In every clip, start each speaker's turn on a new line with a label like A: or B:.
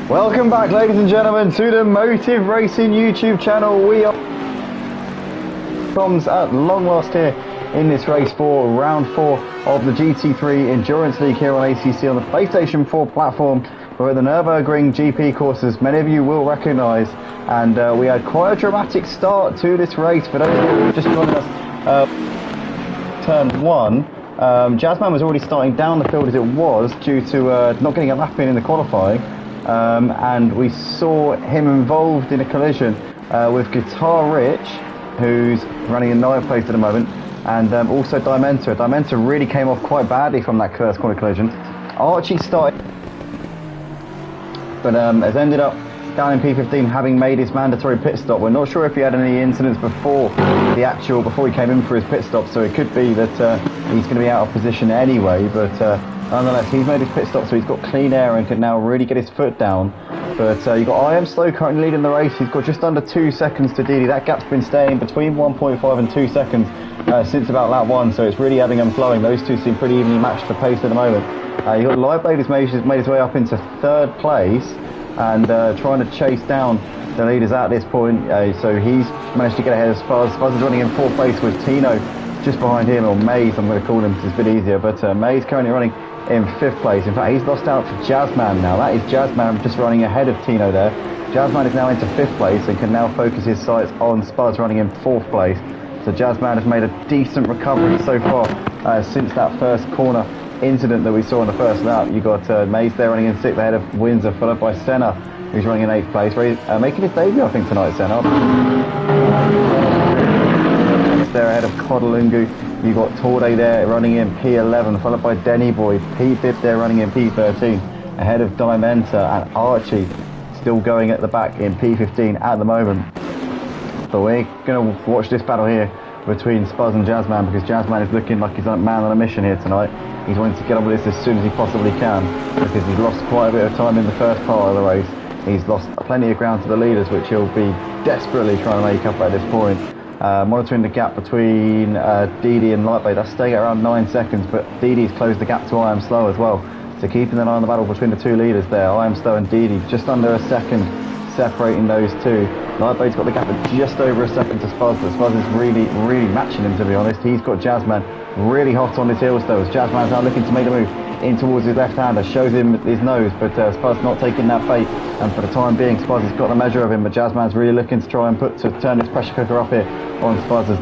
A: Welcome back, ladies and gentlemen, to the Motive Racing YouTube channel. We are at long last here in this race for round 4 of the GT3 Endurance League here on ACC on the PlayStation 4 platform. We're at the Nurburgring GP courses, many of you will recognise, and we had quite a dramatic start to this race. For those of you who have just joined us, turn 1, Jazzman was already starting down the field as it was due to not getting a lap in the qualifying, and we saw him involved in a collision with Guitar Rich, who's running in 9th place at the moment, and also Dimenta. Dimenta really came off quite badly from that first corner collision. Archie started, but has ended up down in P15 having made his mandatory pit stop. We're not sure if he had any incidents before he came in for his pit stop, so it could be that he's going to be out of position anyway, but nonetheless he's made his pit stop, so he's got clean air and can now really get his foot down. But you've got I Am Slow currently leading the race. He's got just under 2 seconds to Didi. That gap's been staying between 1.5 and 2 seconds since about lap 1, so it's really ebbing and flowing. Those two seem pretty evenly matched for pace at the moment. You've got Liveblade who's made his way up into 3rd place and trying to chase down the leaders at this point. So he's managed to get ahead of Spuzz. Spuzz is running in 4th place with Tino just behind him, or Maze I'm going to call him because it's a bit easier, but Maze currently running in 5th place. In fact, he's lost out to Jazzman now. That is Jazzman just running ahead of Tino there. Jazzman is now into 5th place and can now focus his sights on Spuzz running in 4th place. So Jazzman has made a decent recovery so far since that first corner incident that we saw in the first lap. You got Maze there running in 6th ahead of Windsor, followed by Senna, who's running in 8th place, making his debut I think tonight, Senna. There ahead of Kodalungu. You got Torde there running in P11, followed by Denny Boy. P5 there running in P13, ahead of Dimenta, and Archie still going at the back in P15 at the moment. But we're going to watch this battle here between Spuzz and Jazzman, because Jazzman is looking like he's a man on a mission here tonight. He's wanting to get on with this as soon as he possibly can, because he's lost quite a bit of time in the first part of the race. He's lost plenty of ground to the leaders, which he'll be desperately trying to make up at this point. Monitoring the gap between Didi and Lightblade, that's staying at around 9 seconds, but Didi's closed the gap to I Am Slow as well. So keeping an eye on the battle between the two leaders there, I Am Slow and Didi, just under a second separating those two. Lightblade's got the gap of just over a second to Spuzz, but Spuzz is really matching him, to be honest. He's got Jazzman really hot on his heels though, as Jazzman's now looking to make the move in towards his left-hander, shows him his nose, but Spuzz not taking that bait, and for the time being Spuzz has got the measure of him, but Jazzman's really looking to try and turn his pressure cooker up here on Spuzz, as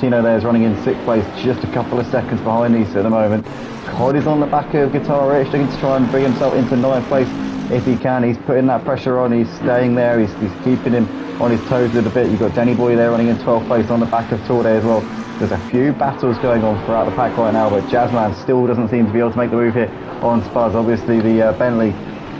A: Tino there is running in 6th place, just a couple of seconds behind these at the moment. Cod is on the back of Guitar Rich, looking to try and bring himself into 9th place if he can. He's putting that pressure on, he's staying there, he's keeping him on his toes a little bit. You've got Denny Boy there running in 12th place on the back of Torde as well. There's a few battles going on throughout the pack right now, but Jazzman still doesn't seem to be able to make the move here on Spuzz. Obviously the Bentley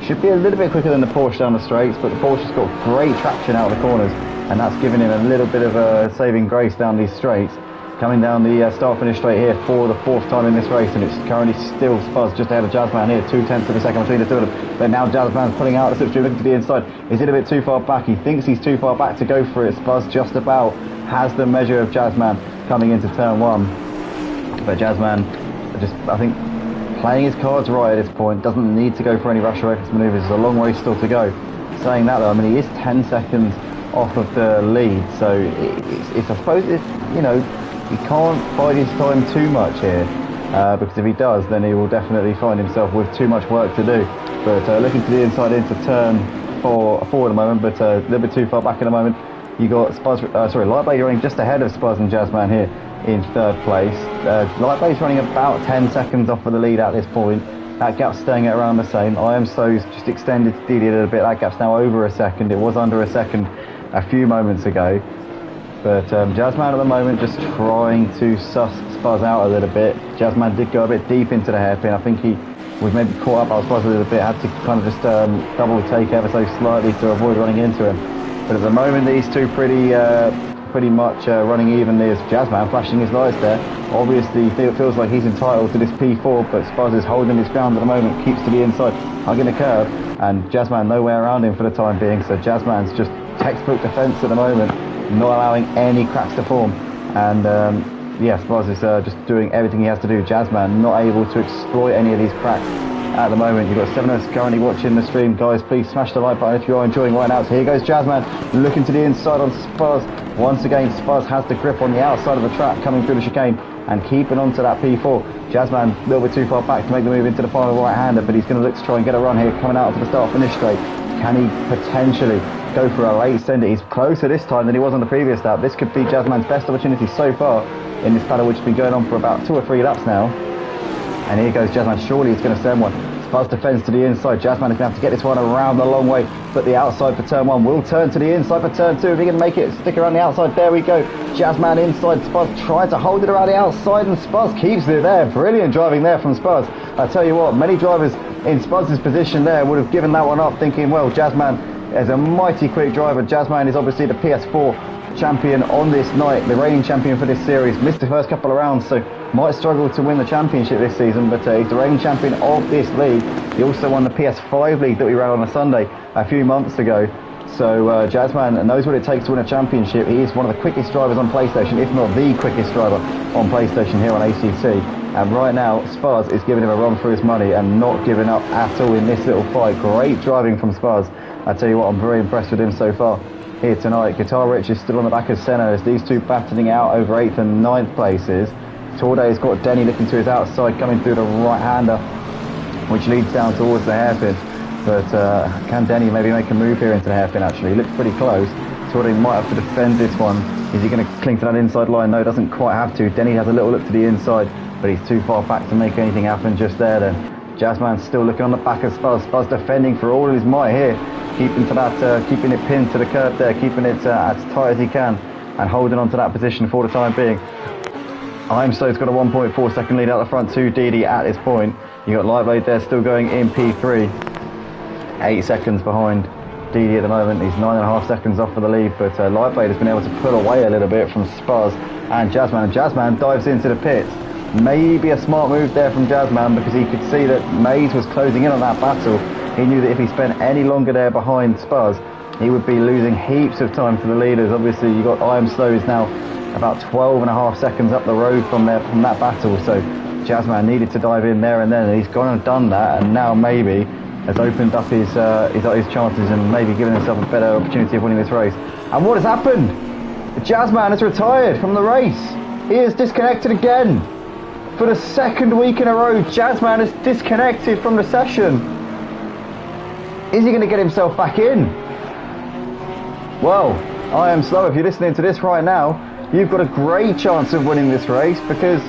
A: should be a little bit quicker than the Porsche down the straights, but the Porsche's got great traction out of the corners, and that's giving him a little bit of a saving grace down these straights. Coming down the start-finish straight here for the 4th time in this race, and it's currently still Spuzz just ahead of Jazzman here, 0.2 of a second between the two of them. But now Jazzman's pulling out the slipstream, looking to the inside. Is it a bit too far back? He thinks he's too far back to go for it. Spuzz just about has the measure of Jazzman coming into turn 1. But Jazzman just, I think, playing his cards right at this point, doesn't need to go for any rush or reckless manoeuvres. There's a long way still to go. Saying that though, I mean, he is 10 seconds off of the lead, so it's I suppose, you know, he can't bide his time too much here, because if he does, then he will definitely find himself with too much work to do. But looking to the inside into turn 4 at the moment, but a little bit too far back at the moment. You got Spuzz, Lightblade running just ahead of Spuzz and Jazzman here in 3rd place. Lightblade's running about 10 seconds off of the lead at this point. That gap's staying at around the same. I Am Slow's just extended to Didi a little bit. That gap's now over a second. It was under a second a few moments ago. But Jazzman at the moment just trying to suss Spuzz out a little bit. Jazzman did go a bit deep into the hairpin. I think he was maybe caught up by Spuzz a little bit, had to kind of just double take ever so slightly to avoid running into him. But at the moment these two pretty much running evenly, as Jazzman flashing his lights there. Obviously it feels like he's entitled to this P4, but Spuzz is holding his ground at the moment, keeps to the inside, hugging the curve, and Jazzman nowhere around him for the time being, so Jazzman's just textbook defence at the moment, not allowing any cracks to form, and yeah, Spuzz is just doing everything he has to do. Jazzman not able to exploit any of these cracks at the moment. You've got 7 of us currently watching the stream. Guys, please smash the like button if you are enjoying right now. So here goes Jazzman looking to the inside on Spuzz. Once again, Spuzz has the grip on the outside of the track coming through the chicane and keeping on to that P4. Jazzman a little bit too far back to make the move into the final right-hander, but he's going to look to try and get a run here coming out to the start-finish straight. Can he potentially go for a late sender? He's closer this time than he was on the previous lap. This could be Jazzman's best opportunity so far in this battle, which has been going on for about 2 or 3 laps now. And here goes Jazzman. Surely he's going to send one. Spuzz defends to the inside. Jazzman is going to have to get this one around the long way, but the outside for turn 1 will turn to the inside for turn 2. If he can make it stick around the outside, there we go. Jazzman inside. Spuzz trying to hold it around the outside, and Spuzz keeps it there. Brilliant driving there from Spuzz. I tell you what, many drivers in Spuzz's position there would have given that one up, thinking, well, Jazzman is a mighty quick driver. Jazzman is obviously the PS4 champion on this night, the reigning champion for this series. Missed the first couple of rounds, so might struggle to win the championship this season, but he's the reigning champion of this league. He also won the PS5 league that we ran on a Sunday a few months ago. So Jazzman knows what it takes to win a championship. He is one of the quickest drivers on PlayStation, if not the quickest driver on PlayStation here on ACC. And right now, Spuzz is giving him a run for his money and not giving up at all in this little fight. Great driving from Spuzz. I tell you what, I'm very impressed with him so far here tonight. Guitar Rich is still on the back of Senna as these two battling out over 8th and 9th places. Torday's got Denny looking to his outside, coming through the right-hander, which leads down towards the hairpin. But can Denny maybe make a move here into the hairpin, actually? He looks pretty close. Torday might have to defend this one. Is he going to cling to that inside line? No, doesn't quite have to. Denny has a little look to the inside, but he's too far back to make anything happen just there then. Jazzman still looking on the back of Spuzz. Spuzz defending for all of his might here. Keeping it pinned to the curb there, keeping it as tight as he can, and holding on to that position for the time being. Imso's got a 1.4 second lead out the front to Didi at this point. You got Lightblade there still going in P3, 8 seconds behind Didi at the moment. He's 9.5 seconds off for the lead, but Lightblade has been able to pull away a little bit from Spuzz and Jazzman. And Jazzman dives into the pits. Maybe a smart move there from Jazzman, because he could see that Mays was closing in on that battle. He knew that if he spent any longer there behind Spuzz, he would be losing heaps of time to the leaders. Obviously, you got I Am Slow is now about 12.5 seconds up the road from that battle. So Jazzman needed to dive in there and then, and he's gone and done that, and now maybe has opened up his chances and maybe given himself a better opportunity of winning this race. And what has happened? Jazzman has retired from the race. He is disconnected again. For the 2nd week in a row, Jazzman is disconnected from the session. Is he going to get himself back in? Well, I Am Slow, if you're listening to this right now, you've got a great chance of winning this race, because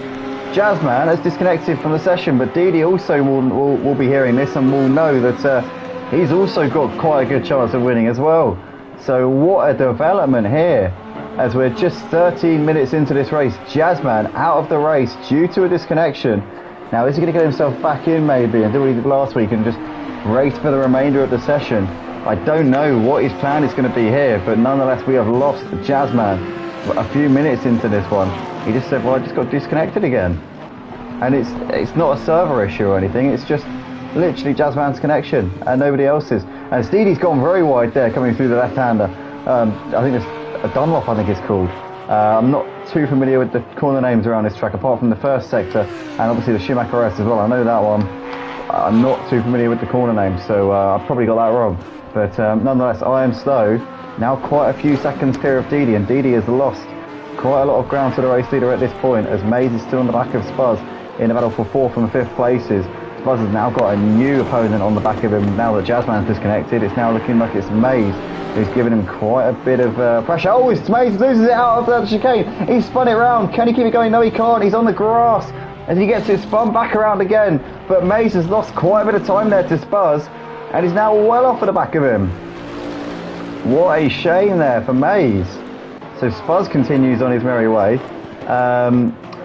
A: Jazzman has disconnected from the session, but Didi also will be hearing this and will know that he's also got quite a good chance of winning as well. So what a development here, as we're just 13 minutes into this race. Jazzman out of the race due to a disconnection. Now, is he going to get himself back in maybe and do what he did last week and just race for the remainder of the session? I don't know what his plan is going to be here, but nonetheless we have lost Jazzman a few minutes into this one. He just said, well, I just got disconnected again. And it's not a server issue or anything, it's just literally Jazzman's connection and nobody else's. And Steedy's gone very wide there coming through the left-hander. I think it's a Dunlop, I think it's called. I'm not too familiar with the corner names around this track, apart from the first sector and obviously the Schumacher S as well. I know that one. I'm not too familiar with the corner names, so I've probably got that wrong. But nonetheless, I Am Slow now quite a few seconds clear of Didi, and Didi has lost quite a lot of ground to the race leader at this point, as Mays is still on the back of Spuzz in the battle for 4th and 5th places. Spuzz has now got a new opponent on the back of him now that Jazzman's disconnected. It's now looking like it's Mays who's giving him quite a bit of pressure. Oh, it's Mays loses it out of the chicane. He's spun it round. Can he keep it going? No, he can't. He's on the grass. And he gets it spun back around again. But Mays has lost quite a bit of time there to Spuzz, and he's now well off at the back of him. What a shame there for Mays. So Spuzz continues on his merry way.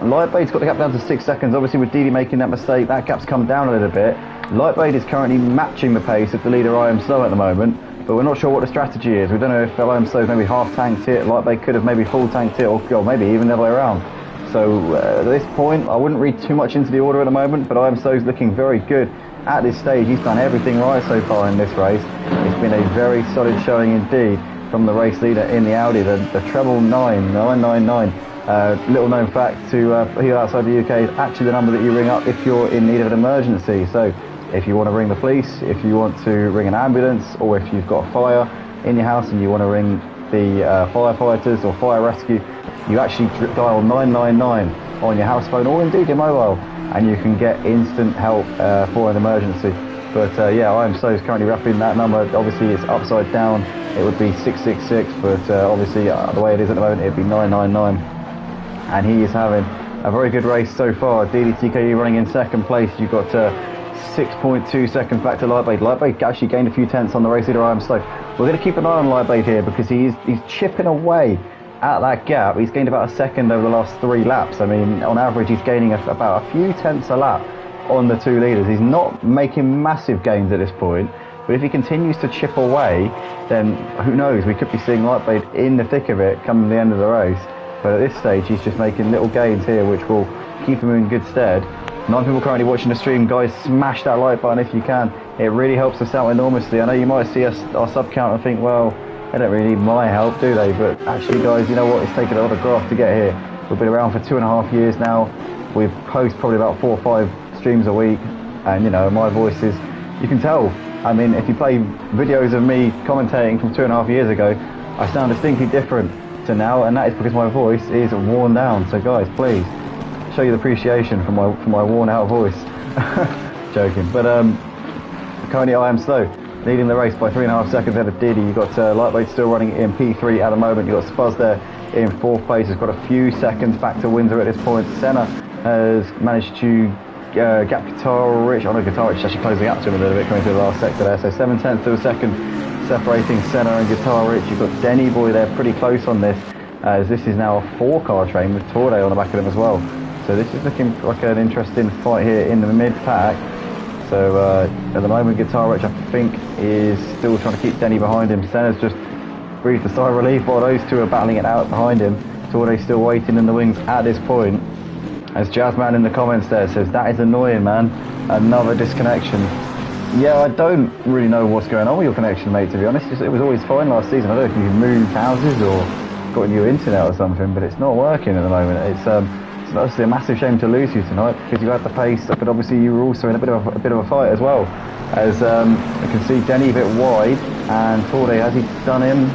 A: Lightblade's got the gap down to 6 seconds. Obviously with Didi making that mistake, that gap's come down a little bit. Lightblade is currently matching the pace of the leader I Am Slow at the moment, but we're not sure what the strategy is. We don't know if I Am Slow's maybe half tanked it, Lightblade could have maybe full tanked it, or maybe even the other way around. So at this point, I wouldn't read too much into the order at the moment, but I Am Slow's looking very good at this stage. He's done everything right so far in this race. It's been a very solid showing indeed from the race leader in the Audi, the treble 999. Little known fact to people outside the UK, is actually the number that you ring up if you're in need of an emergency. So If you want to ring the police, if you want to ring an ambulance, or if you've got a fire in your house and you want to ring the firefighters or fire rescue, you actually dial 999 on your house phone or indeed your mobile, and you can get instant help for an emergency. But yeah, IamSo is currently wrapping that number. Obviously it's upside down, it would be 666, but obviously the way it is at the moment, it'd be 999. And he is having a very good race so far. DDTKU running in second place. You've got 6.2 seconds back to Lightblade. Lightblade actually gained a few tenths on the race leader IamSo. We're going to keep an eye on Lightblade here because he's chipping away at that gap. He's gained about a second over the last 3 laps. I mean, on average, he's gaining about a few tenths a lap on the 2 leaders. He's not making massive gains at this point, but if he continues to chip away, then who knows? We could be seeing Lightblade in the thick of it come the end of the race. But at this stage, he's just making little gains here, which will keep him in good stead. 9 people currently watching the stream. Guys, smash that like button if you can. It really helps us out enormously. I know you might see our sub count and think, well, they don't really need my help, do they? But actually, guys, you know what? It's taken a lot of graft to get here. We've been around for 2.5 years now. We post probably about 4 or 5 streams a week. And, you know, my voice is, you can tell. I mean, if you play videos of me commentating from 2.5 years ago, I sound distinctly different to now, and that is because my voice is worn down. So guys, please show you the appreciation for my worn out voice. Joking. But currently IamSo leading the race by 3.5 seconds ahead of Diddy. You've got Lightblade still running in P3 at the moment. You've got Spuzz there in 4th place. He's got a few seconds back to Windsor at this point. Senna has managed to gap Guitar Rich. Oh no, Guitar Rich is actually closing up to him a little bit, coming through the last sector there. So 7 tenths to a second separating Senna and Guitar Rich. You've got Denny Boy there pretty close on this, as this is now a 4-car train with Torde on the back of them as well. So this is looking like an interesting fight here in the mid-pack. So at the moment, Guitar Rich, I think, is still trying to keep Denny behind him. Senna's just breathed a sigh of relief while those two are battling it out behind him. Torde's still waiting in the wings at this point. As Jazzman in the comments there says, that is annoying, man. Another disconnection. Yeah, I don't really know what's going on with your connection, mate, to be honest. It was always fine last season. I don't know if you've moved houses or got a new internet or something, but it's not working at the moment. It's obviously a massive shame to lose you tonight because you had the pace, but obviously you were also in a bit of a fight as well. As I can see Denny a bit wide, and Torde, has he done him?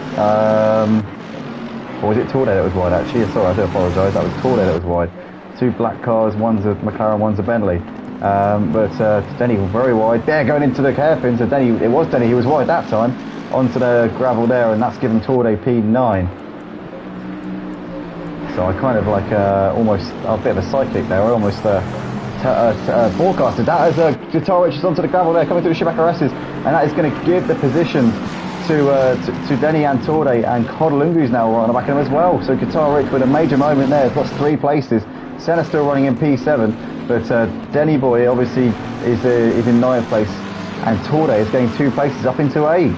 A: Or was it Torde that was wide actually? Sorry, I do apologise. That was Torde that was wide. 2 black cars, one's a McLaren, one's a Bentley. But Denny very wide there, going into the hairpin. So Denny, it was Denny, he was wide that time, onto the gravel there, and that's given Torde P9. So I kind of like almost a bit of a psychic there. I almost forecasted that as Guitar Rich is onto the gravel there, coming through the Shibaka S's, and that is going to give the position to Denny and Torde, and Kodalungu's now right on the back of him as well. So Guitar Rich with a major moment there, has lost 3 places. Senna still running in P7, but Denny Boy obviously is in 9th place, and Torde is getting 2 places up into 8.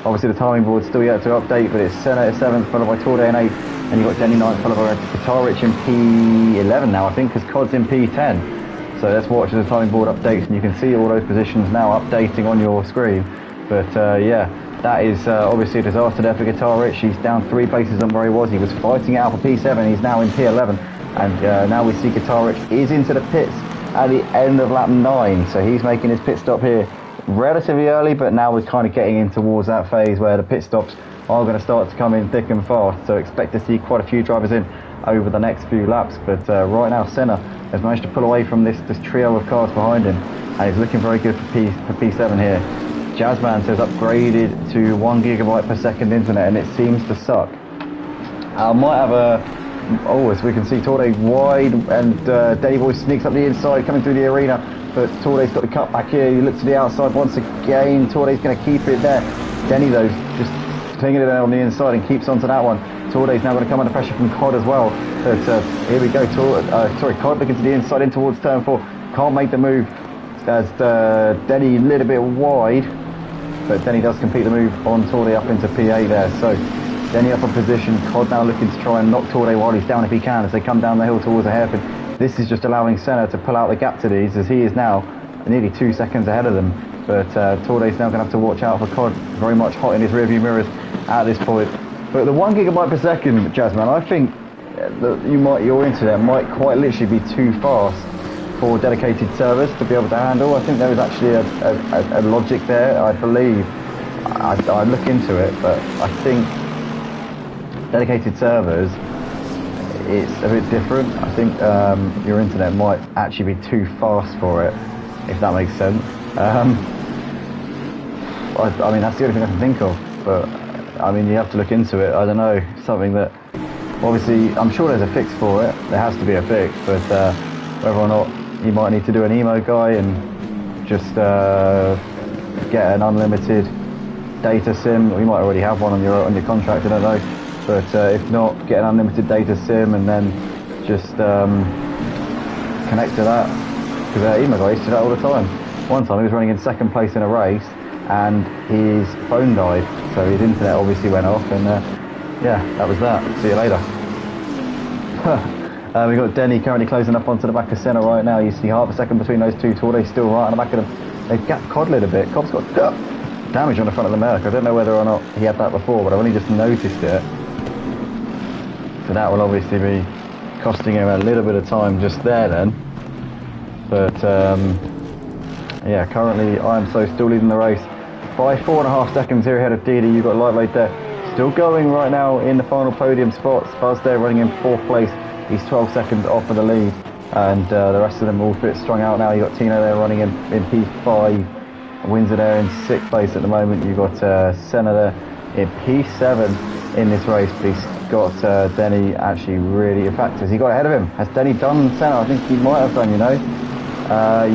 A: Obviously the timing board's still yet to update, but it's Senna at 7th, followed by Torde in 8th, and you've got Denny 9th, followed by Guitar Rich in P11 now, I think, because Cod's in P10. So let's watch as the timing board updates, and you can see all those positions now updating on your screen. But yeah, that is obviously a disaster there for Guitar Rich. He's down 3 places on where he was. He was fighting out for P7, he's now in P11. And now we see Guitar Rich is into the pits at the end of lap 9. So he's making his pit stop here relatively early, but now we're kind of getting in towards that phase where the pit stops are going to start to come in thick and fast. So expect to see quite a few drivers in over the next few laps. But right now Senna has managed to pull away from this trio of cars behind him, and he's looking very good for P7 here. Jazzman says upgraded to 1 GB per second internet, and it seems to suck. I might have a... Oh, as we can see, Torde wide, and Denny Boy sneaks up the inside, coming through the arena, but Torde's got the cut back here. He looks to the outside once again. Torde's going to keep it there. Denny, though, just clinging it on the inside and keeps onto that one. Torde's now going to come under pressure from Cod as well. But here we go. Cod looking to the inside in towards turn 4. Can't make the move as Denny a little bit wide, but Denny does complete the move on Torde up into P8 there. So Denny up on position, Cod now looking to try and knock Torde while he's down if he can as they come down the hill towards the hairpin. This is just allowing Senna to pull out the gap to these, as he is now nearly 2 seconds ahead of them. But Torde's now going to have to watch out for Cod, very much hot in his rearview mirrors at this point. But the 1 GB per second, Jazzman, I think that your internet might quite literally be too fast for dedicated servers to be able to handle. I think there is actually a logic there, I believe. I'd look into it, but I think dedicated servers, it's a bit different. I think your internet might actually be too fast for it, if that makes sense. I mean, that's the only thing I can think of, but I mean, you have to look into it. I don't know, something that, obviously, I'm sure there's a fix for it. There has to be a fix, but whether or not you might need to do an emo guy and just get an unlimited data sim, or you might already have one on your contract, I don't know. But if not, get an unlimited data sim and then just connect to that. Because emo guy used to do that all the time. One time he was running in second place in a race and his phone died, so his internet obviously went off, and yeah, that was that. See you later. We've got Denny currently closing up onto the back of Senna right now. You see half a second between those two. Torde's still right on the back of them. They've gapped Codlin a bit. Cobb's got damage on the front of the Merc. I don't know whether or not he had that before, but I've only just noticed it. So that will obviously be costing him a little bit of time just there then. But yeah, currently I'm still leading the race by 4.5 seconds here ahead of Didi. You've got Lightweight there still going right now in the final podium spots. Buzz there running in 4th place. He's 12 seconds off of the lead, and the rest of them all a bit strung out now. You've got Tino there running in P5. Windsor there in 6th place at the moment. You've got Senna there in P7 in this race, but he's got Denny actually really, in fact, has he got ahead of him? Has Denny done Senna? I think he might have done, you know.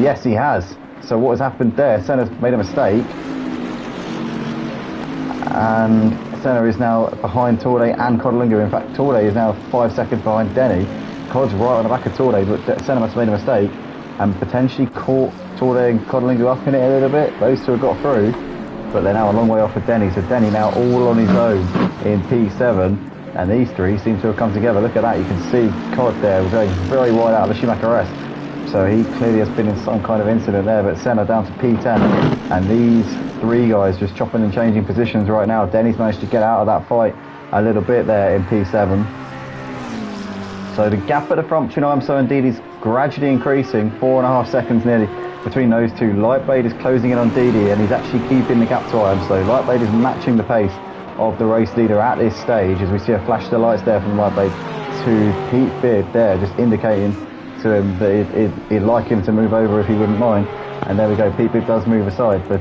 A: Yes, he has. So what has happened there, Senna's made a mistake, and Senna is now behind Torde and Codalunga. In fact, Torde is now 5 seconds behind Denny. Cod's right on the back of Torde, but Senna must have made a mistake and potentially caught Torde and Codalunga up in it a little bit. Those two have got through, but they're now a long way off of Denny. So Denny now all on his own in P7, and these three seem to have come together. Look at that, you can see Cod there going very wide out of the Schumacher S. So he clearly has been in some kind of incident there, but Senna down to P10, and these three guys just chopping and changing positions right now. Denny's managed to get out of that fight a little bit there in P7. So the gap at the front between IMSO and Didi's gradually increasing, 4.5 seconds nearly between those two. Lightblade is closing in on Didi, and he's actually keeping the gap to IMSO. Lightblade is matching the pace of the race leader at this stage, as we see a flash of the lights there from Lightblade to Pete Beard there, just indicating to him that he'd like him to move over if he wouldn't mind. And there we go, Pete Beard does move aside, but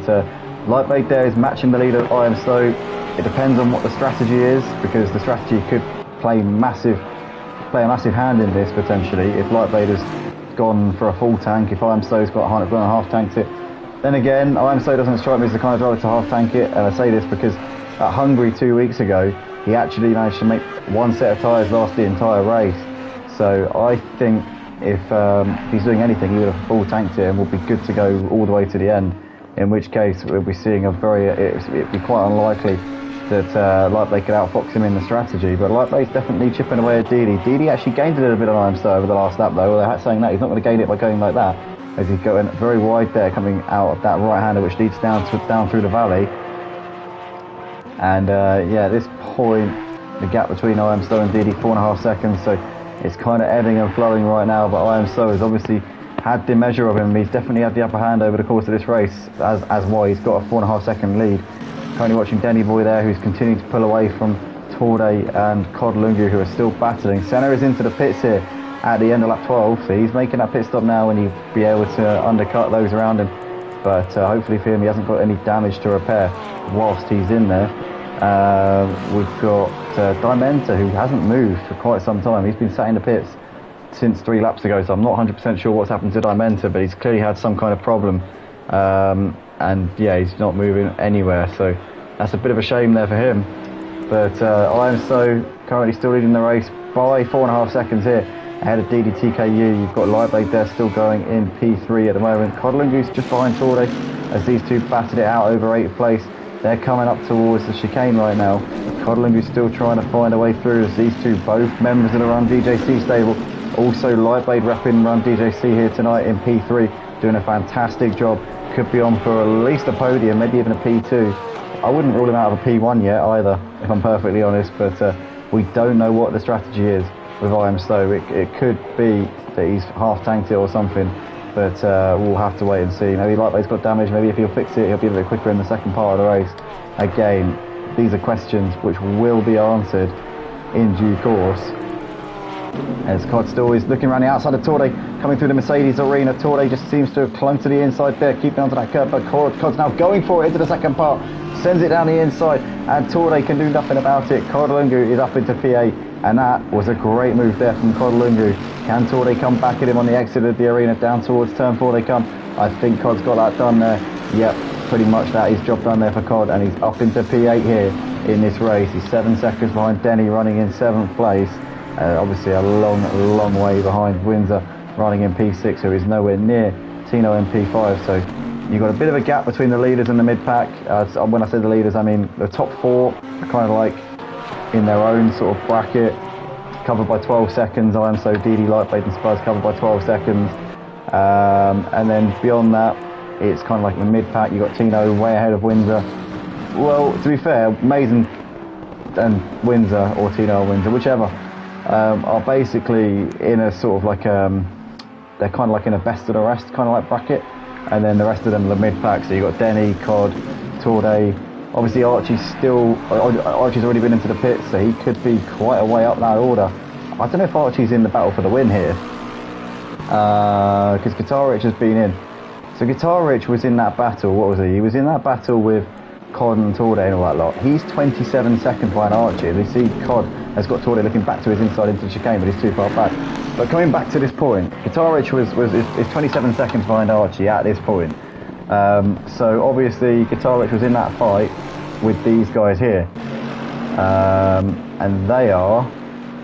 A: Lightblade there is matching the leader of IMSO. It depends on what the strategy is, because the strategy could play a massive hand in this potentially. If Lightblade has gone for a full tank, if IMSO's got a half tanked it, then again IMSO doesn't strike me as the kind of driver to half tank it. And I say this because at Hungary 2 weeks ago he actually managed to make one set of tyres last the entire race. So I think if he's doing anything, he would have full tanked it and would be good to go all the way to the end, in which case we'll be seeing it'd be quite unlikely that Lightblade could outfox him in the strategy. But Lightblade's definitely chipping away at Didi. Didi actually gained a little bit on IMSO over the last lap though. They're saying that he's not going to gain it by going like that, as he's going very wide there, coming out of that right-hander which leads down through the valley. And yeah, at this point the gap between IMSO and Didi 4.5 seconds, so it's kind of ebbing and flowing right now. But IMSO has obviously had the measure of him. He's definitely had the upper hand over the course of this race, as why he's got a 4.5 second lead. Currently watching Denny Boy there, who's continuing to pull away from Torde and Codalunga, who are still battling. Senna is into the pits here at the end of lap 12, so he's making that pit stop now, and he'll be able to undercut those around him. But hopefully for him, he hasn't got any damage to repair whilst he's in there. We've got Dimenta, who hasn't moved for quite some time. He's been sat in the pits since 3 laps ago, so I'm not 100% sure what's happened to Dimenta, but he's clearly had some kind of problem. And yeah, he's not moving anywhere, so that's a bit of a shame there for him. But IMSO currently still leading the race by 4.5 seconds here ahead of DDTKU. You've got Lightblade there still going in P3 at the moment. Codalunga's just behind Torde as these two battered it out over 8th place. They're coming up towards the chicane right now. Codalunga's still trying to find a way through, as these two, both members of the Run DJC stable. Also Lightblade repping Run DJC here tonight in P3, doing a fantastic job. Could be on for at least a podium, maybe even a P2. I wouldn't rule him out of a P1 yet either, if I'm perfectly honest, but we don't know what the strategy is with IMSO. It could be that he's half tanked it or something, but we'll have to wait and see. Maybe Lightway's got damage, maybe if he'll fix it, he'll be a bit quicker in the second part of the race. Again, these are questions which will be answered in due course. As Cod still is looking around the outside of Torde, coming through the Mercedes arena. Torde just seems to have clung to the inside there, keeping onto that curb, but Cod's now going for it into the second part, sends it down the inside, and Torde can do nothing about it. Codalungu is up into P8, and that was a great move there from Codalungu. Can Torde come back at him on the exit of the arena, down towards turn 4 they come. I think Cod's got that done there. Yep, pretty much that is job done there for Cod, and he's up into P8 here in this race. He's 7 seconds behind Denny, running in 7th place. Obviously a long way behind Windsor, running in P6, who is nowhere near Tino in P5. So you've got a bit of a gap between the leaders and the mid-pack. When I say the leaders, I mean the top 4 are kind of like in their own sort of bracket, covered by 12 seconds. I am so DD, Lightblade and Spurs covered by 12 seconds. And then beyond that, it's kind of like the mid-pack. You've got Tino way ahead of Windsor. Well, to be fair, Mays and Windsor, or Tino or Windsor, whichever, are basically in a sort of like they're kind of like in a best of the rest kind of like bracket, and then the rest of them are the mid-pack. So you've got Denny, Cod, Torde. Obviously Archie's already been into the pits, so he could be quite a way up that order. I don't know if Archie's in the battle for the win here, because Guitar Rich has been in. So Guitar Rich was in that battle. What was he? He was in that battle with Cod and Torde and all that lot. He's 27 seconds behind Archie. You see Cod has got Torde looking back to his inside into the chicane, but he's too far back. But coming back to this point, Guitar Rich is 27 seconds behind Archie at this point. So obviously Guitar Rich was in that fight with these guys here. And they are,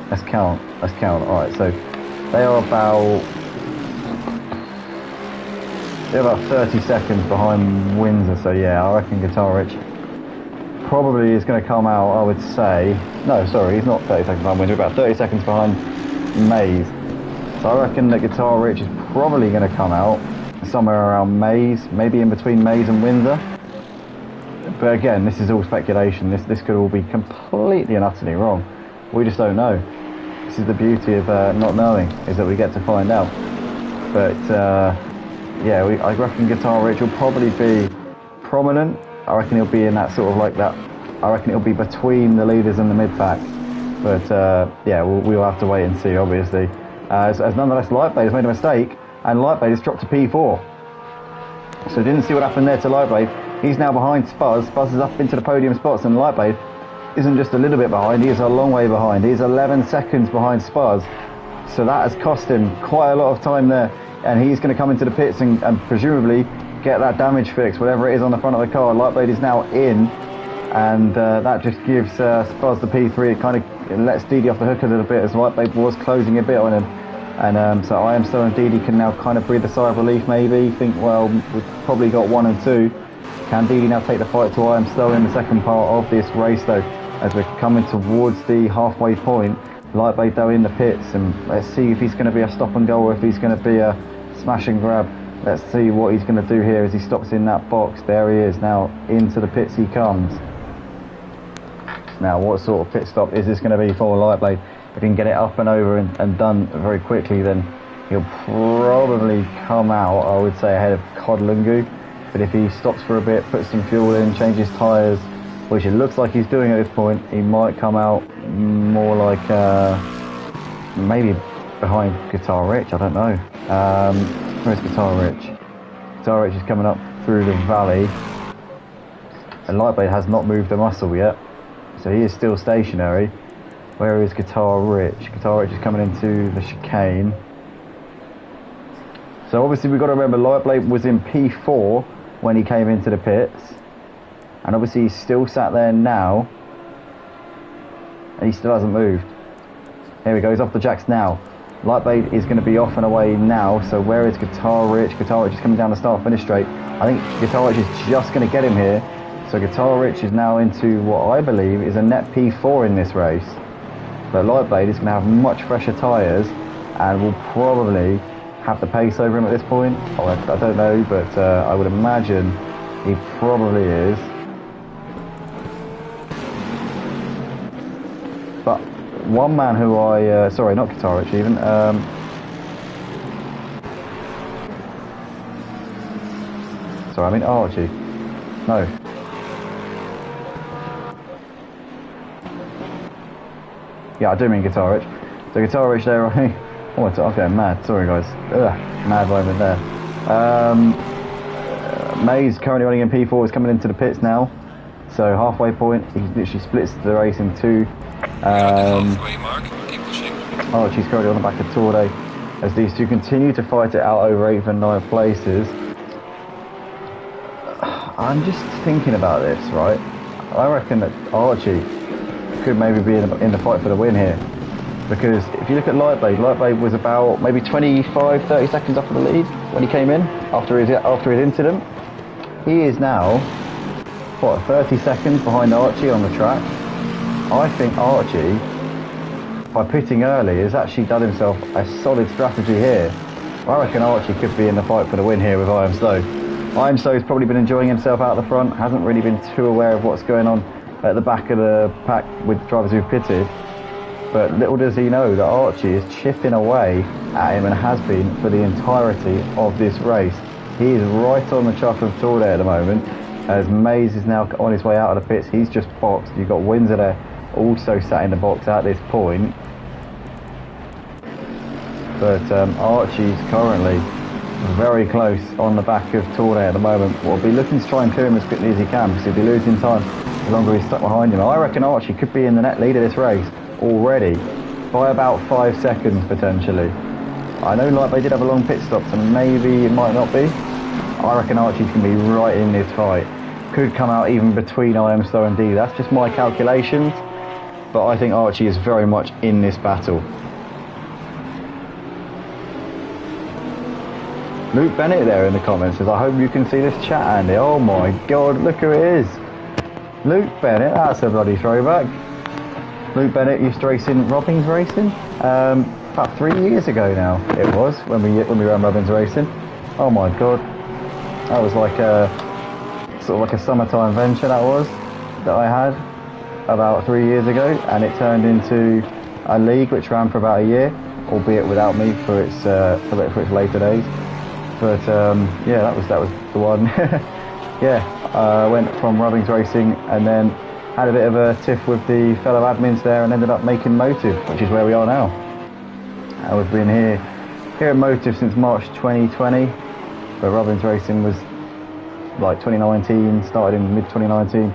A: let's count. Alright, so they are about 30 seconds behind Windsor, so yeah, I reckon Guitar Rich probably is going to come out, I would say, no, sorry, he's not 30 seconds behind Windsor, about 30 seconds behind Mays. So I reckon that Guitar Rich is probably going to come out somewhere around Mays, maybe in between Mays and Windsor. But again, this is all speculation. This could all be completely and utterly wrong. We just don't know. This is the beauty of not knowing, is that we get to find out. But yeah, I reckon Guitar Rich will probably be prominent. I reckon he'll be in that sort of like that. I reckon it'll be between the leaders and the mid-pack. But yeah, we'll have to wait and see, obviously. As nonetheless, Lightblade has made a mistake, and Lightblade has dropped to P4. So didn't see what happened there to Lightblade. He's now behind Spuzz. Spuzz is up into the podium spots, and Lightblade isn't just a little bit behind, he is a long way behind. He's 11 seconds behind Spuzz. So that has cost him quite a lot of time there. And he's going to come into the pits and presumably get that damage fix, whatever it is on the front of the car. Lightblade is now in, and that just gives Spuzz the P3. It kind of lets Didi off the hook a little bit, as Lightblade was closing a bit on him. And so I Am So and Didi can now kind of breathe a sigh of relief, maybe. Think, well, we've probably got 1 and 2. Can Didi now take the fight to I Am So in the second part of this race, though, as we're coming towards the halfway point? Lightblade though in the pits, and let's see if he's going to be a stop and go or if he's going to be a smash and grab. Let's see what he's going to do here as he stops in that box. There he is now, into the pits he comes. Now what sort of pit stop is this going to be for Lightblade? If he can get it up and over and done very quickly, then he'll probably come out, I would say, ahead of Codalungu. But if he stops for a bit, puts some fuel in, changes tyres, which it looks like he's doing at this point, he might come out more like maybe behind Guitar Rich, I don't know. Where's Guitar Rich? Guitar Rich is coming up through the valley, and Lightblade has not moved a muscle yet, so he is still stationary. Where is Guitar Rich? Guitar Rich is coming into the chicane. So obviously we've got to remember Lightblade was in P4 when he came into the pits, and obviously he's still sat there now, and he still hasn't moved. Here we go, he's off the jacks now. Lightblade is going to be off and away now, so where is Guitar Rich? Guitar Rich is coming down the start finish straight. I think Guitar Rich is just going to get him here. So Guitar Rich is now into what I believe is a net P4 in this race. But Lightblade is going to have much fresher tyres and will probably have the pace over him at this point. Oh, I don't know, but I would imagine he probably is. But one man who I, sorry, not Guitar Rich even, sorry, I mean Archie. No. Yeah, I do mean Guitar Rich. So Guitar Rich there, right? Oh, I'm getting mad. Sorry, guys. Ugh, mad moment there. Mays currently running in P4 is coming into the pits now. So halfway point, he literally splits the race in two.
B: Halfway mark. Keep pushing.
A: Archie's currently on the back of Torde as these two continue to fight it out over 8th and 9th places. I'm just thinking about this, right? I reckon that Archie could maybe be in the fight for the win here. Because if you look at Lightblade was about maybe 25-30 seconds off of the lead when he came in after his incident. He is now, what, 30 seconds behind Archie on the track. I think Archie, by pitting early, has actually done himself a solid strategy here. I reckon Archie could be in the fight for the win here with I Am Slow. I Am Slow's probably been enjoying himself out the front, hasn't really been too aware of what's going on at the back of the pack with drivers who've pitted. But little does he know that Archie is chipping away at him and has been for the entirety of this race. He is right on the chuff of Torde at the moment, as Mays is now on his way out of the pits. He's just boxed. You've got Windsor there also sat in the box at this point. But Archie's currently very close on the back of Torde at the moment. We'll be looking to try and clear him as quickly as he can, because he'll be losing time the longer he's stuck behind him. I reckon Archie could be in the net lead of this race already by about 5 seconds potentially. I know like they did have a long pit stop, so maybe it might not be. I reckon Archie's going to be right in this fight. Could come out even between I Am Slow and D. That's just my calculations, but I think Archie is very much in this battle. Luke Bennett there in the comments says, I hope you can see this chat, Andy. Oh my god, look who it is. Luke Bennett, that's a bloody throwback. Luke Bennett used to race in Robbins Racing about 3 years ago now. It was when we ran Robbins Racing. Oh my god, that was like a sort of like a summertime venture that I had about 3 years ago, and it turned into a league which ran for about a year, albeit without me for its later days. But yeah, that was the one. Yeah, I went from Robbins Racing and then had a bit of a tiff with the fellow admins there and ended up making Motive, which is where we are now. And we've been here at Motive since March 2020, where Robbins Racing was like 2019, started in mid-2019,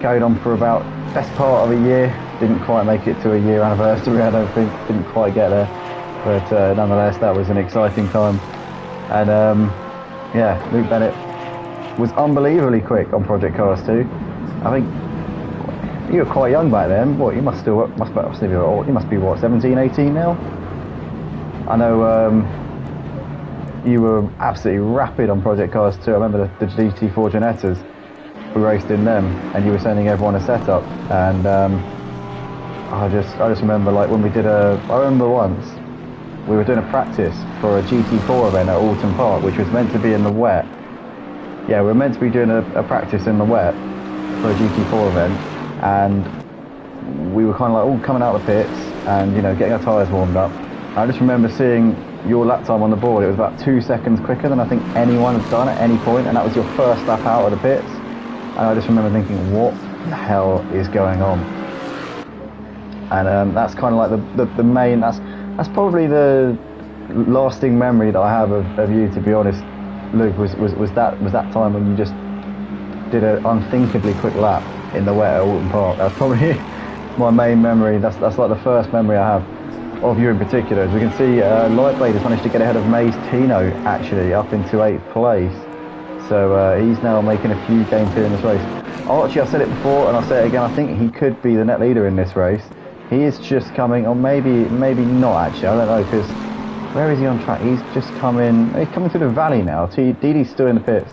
A: carried on for about best part of a year, didn't quite make it to a year anniversary, I don't think, didn't quite get there, but nonetheless that was an exciting time. And yeah, Luke Bennett was unbelievably quick on Project Cars 2. I think you were quite young back then. What, you must be what, 17, 18 now? I know you were absolutely rapid on Project Cars 2. I remember the GT4 Janettas, we raced in them, and you were sending everyone a setup. And I just remember, like, when we did I remember once we were doing a practice for a GT4 event at Alton Park, which was meant to be in the wet. Yeah, we were meant to be doing a practice in the wet for a GT4 event, and we were kind of like all coming out of the pits and, you know, getting our tyres warmed up. I just remember seeing your lap time on the board. It was about 2 seconds quicker than I think anyone had done at any point, and that was your first lap out of the pits. And I just remember thinking, what the hell is going on? And that's kind of like the main, that's probably the lasting memory that I have of you, to be honest, Luke, was that time when you just did an unthinkably quick lap in the wet at Alton Park. That's probably my main memory. That's like the first memory I have of you in particular. As we can see, Lightblade has managed to get ahead of Mays Tino, actually, up into 8th place. So he's now making a few gains here in this race. Archie, I've said it before and I'll say it again, I think he could be the net leader in this race. He is just coming, or maybe not actually, I don't know, because where is he on track? He's coming through the valley now. Didi's still in the pits.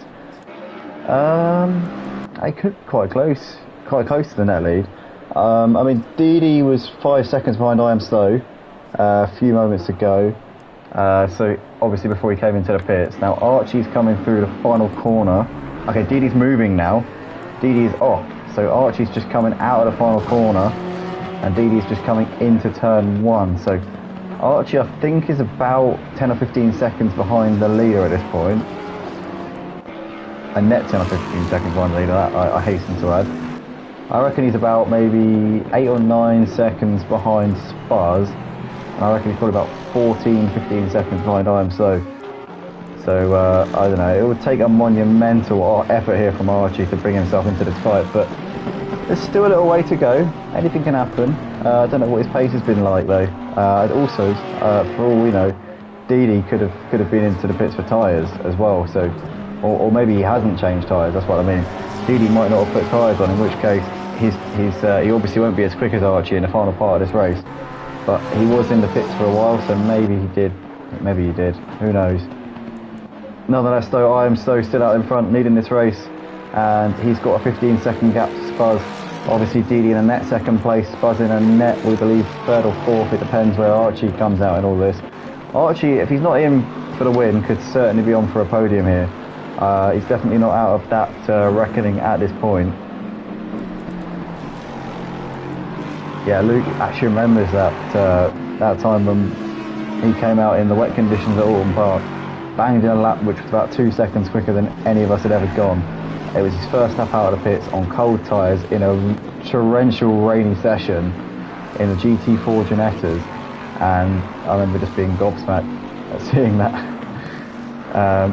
A: I could quite close to the net lead. I mean, Didi was 5 seconds behind I Am Slow a few moments ago. So obviously before he came into the pits. Now Archie's coming through the final corner. Okay, Didi's moving now. Didi is off. So Archie's just coming out of the final corner, and Didi's just coming into turn 1. So Archie, I think, is about 10 or 15 seconds behind the leader at this point. a net 10 or 15 seconds behind the leader, that I hasten to add. I reckon he's about maybe 8 or 9 seconds behind Spaz, and I reckon he's probably about 14, 15 seconds behind I Am So. So, I don't know, it would take a monumental effort here from Archie to bring himself into this fight, but there's still a little way to go. Anything can happen. I don't know what his pace has been like though. Also, for all we know, Didi could have been into the pits for tyres as well. So, or maybe he hasn't changed tyres. That's what I mean. Didi might not have put tyres on, in which case he obviously won't be as quick as Archie in the final part of this race. But he was in the pits for a while, so maybe he did. Maybe he did. Who knows? Nonetheless, though, I Am So still out in front, leading this race, and he's got a 15-second gap to Spaz. Obviously, Didi in a net second place, Spaz in a net, we believe, third or fourth. It depends where Archie comes out in all this. Archie, if he's not in for the win, could certainly be on for a podium here. He's definitely not out of that reckoning at this point. Yeah, Luke actually remembers that time when he came out in the wet conditions at Alton Park, banged in a lap which was about 2 seconds quicker than any of us had ever gone. It was his first lap out of the pits on cold tyres in a torrential rainy session in the GT4 Ginettas, and I remember just being gobsmacked at seeing that.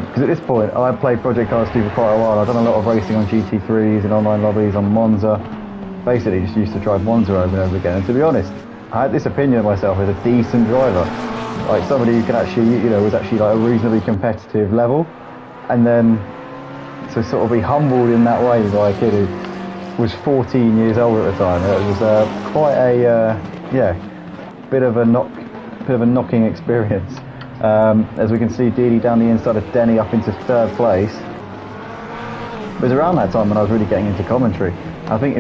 A: Because at this point I've played Project Cars 2 for quite a while. I've done a lot of racing on GT3s and online lobbies on Monza. Basically just used to drive Monza over and over again, and to be honest, I had this opinion of myself as a decent driver, like somebody who could actually, you know, was actually like a reasonably competitive level, and then to sort of be humbled in that way by a kid who was 14 years old at the time. It was quite a bit of a knocking experience. As we can see, Didi down the inside of Denny up into third place. It was around that time when I was really getting into commentary. I think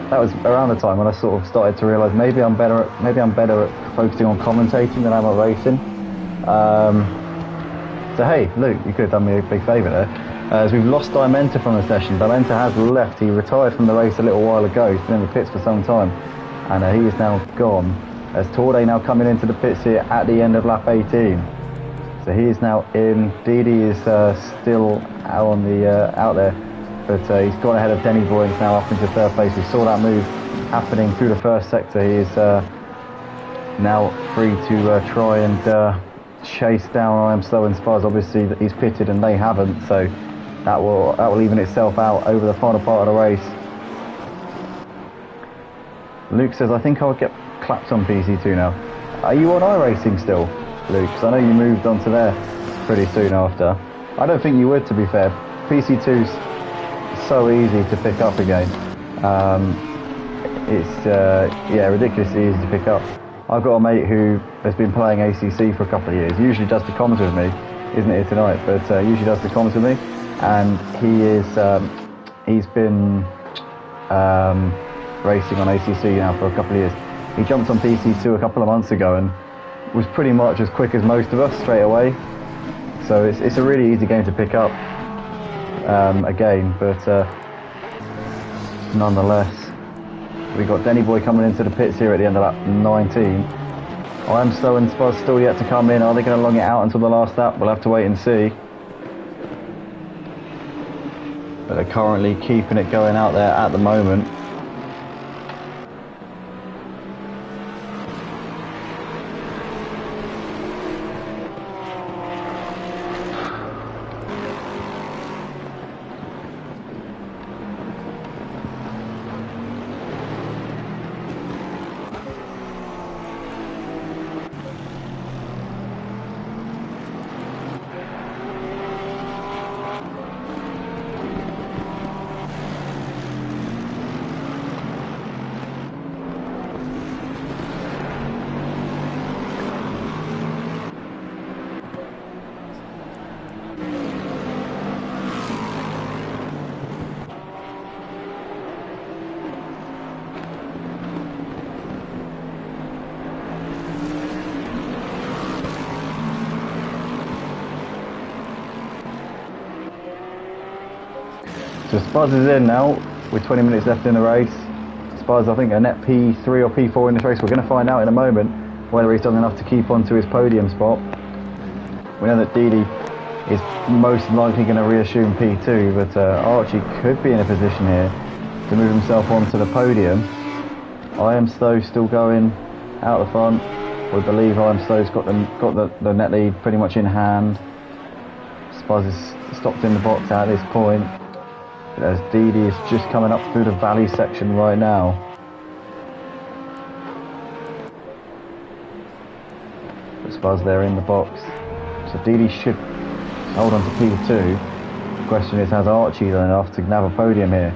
A: that was around the time when I sort of started to realise maybe I'm better at focusing on commentating than I am at racing. So hey, Luke, you could have done me a big favour there. As we've lost Dimenta from the session. Dimenta has left. He retired from the race a little while ago. He's been in the pits for some time, and he is now gone. As Torde now coming into the pits here at the end of lap 18. So he is now in. Didi is still out there. But he's gone ahead of Denny Boy and is now up into third place. We saw that move happening through the first sector. He is now free to try and chase down I Am So and Spaz. Obviously that he's pitted and they haven't, so that will even itself out over the final part of the race. Luke says, I think I'll get clapped on PC2 now. Are you on iRacing still, Luke? Because I know you moved on to there pretty soon after. I don't think you would, to be fair. PC2's so easy to pick up again. It's ridiculously easy to pick up. I've got a mate who has been playing ACC for a couple of years. Usually does the comments with me, isn't here tonight, but usually does the comments with me. And he's been racing on ACC now for a couple of years. He jumped on PC2 a couple of months ago and was pretty much as quick as most of us straight away. So it's a really easy game to pick up. Again, but nonetheless, we got Denny Boy coming into the pits here at the end of lap 19. I Am So and Spaz still yet to come in. Are they going to long it out until the last lap? We'll have to wait and see. But they're currently keeping it going out there at the moment. So Spaz is in now with 20 minutes left in the race. Spaz, I think, a net P3 or P4 in this race. We're going to find out in a moment whether he's done enough to keep on to his podium spot. We know that Didi is most likely going to reassume P2, but Archie could be in a position here to move himself onto the podium. I Am Stowe still going out the front. We believe I Am Stowe's got the net lead pretty much in hand. Spuzz is stopped in the box at this point. As Didi is just coming up through the valley section right now. Spuzz there in the box. So Didi should hold on to P2. The question is, has Archie done enough to nab a podium here?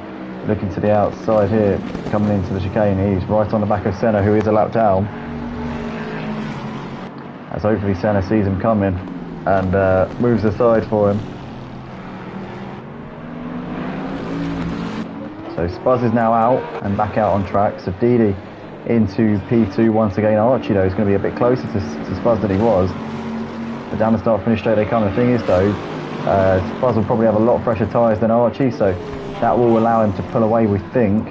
A: Looking to the outside here, coming into the chicane, he's right on the back of Senna, who is a lap down. As hopefully Senna sees him coming and moves aside for him. So Spuzz is now out and back out on track. So Didi into P2 once again. Archie though is going to be a bit closer to Spuzz than he was. But down the start finish straight they come. The thing is though, Spuzz will probably have a lot fresher tyres than Archie, so that will allow him to pull away, we think.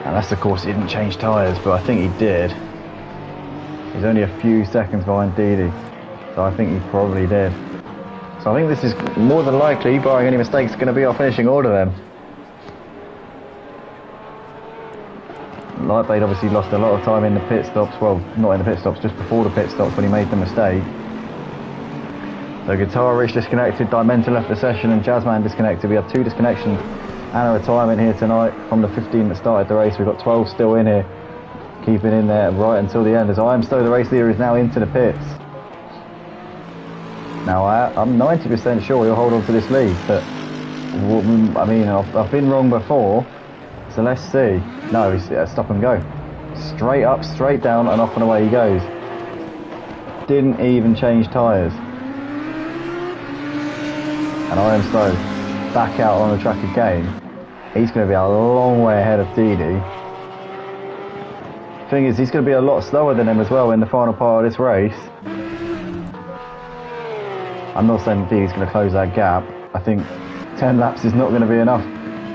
A: Unless of course he didn't change tyres, but I think he did. He's only a few seconds behind Didi, so I think he probably did. So I think this is more than likely, barring any mistakes, going to be our finishing order then. Lightblade obviously lost a lot of time in the pit stops, well, not in the pit stops, just before the pit stops when he made the mistake. So Guitar Rich disconnected, Dimenta left the session and Jazzman disconnected. We have 2 disconnections and a retirement here tonight from the 15 that started the race. We've got 12 still in here, keeping in there right until the end, as I Am Stowe, the race leader, is now into the pits. Now I'm 90% sure he'll hold on to this lead, but I mean I've been wrong before, so let's see. No, he's stop and go, straight up, straight down, and off and away he goes. Didn't even change tyres, and I Am Stowe back out on the track again. He's going to be a long way ahead of Didi. Thing is, he's going to be a lot slower than him as well in the final part of this race. I'm not saying Didi's going to close that gap. I think 10 laps is not going to be enough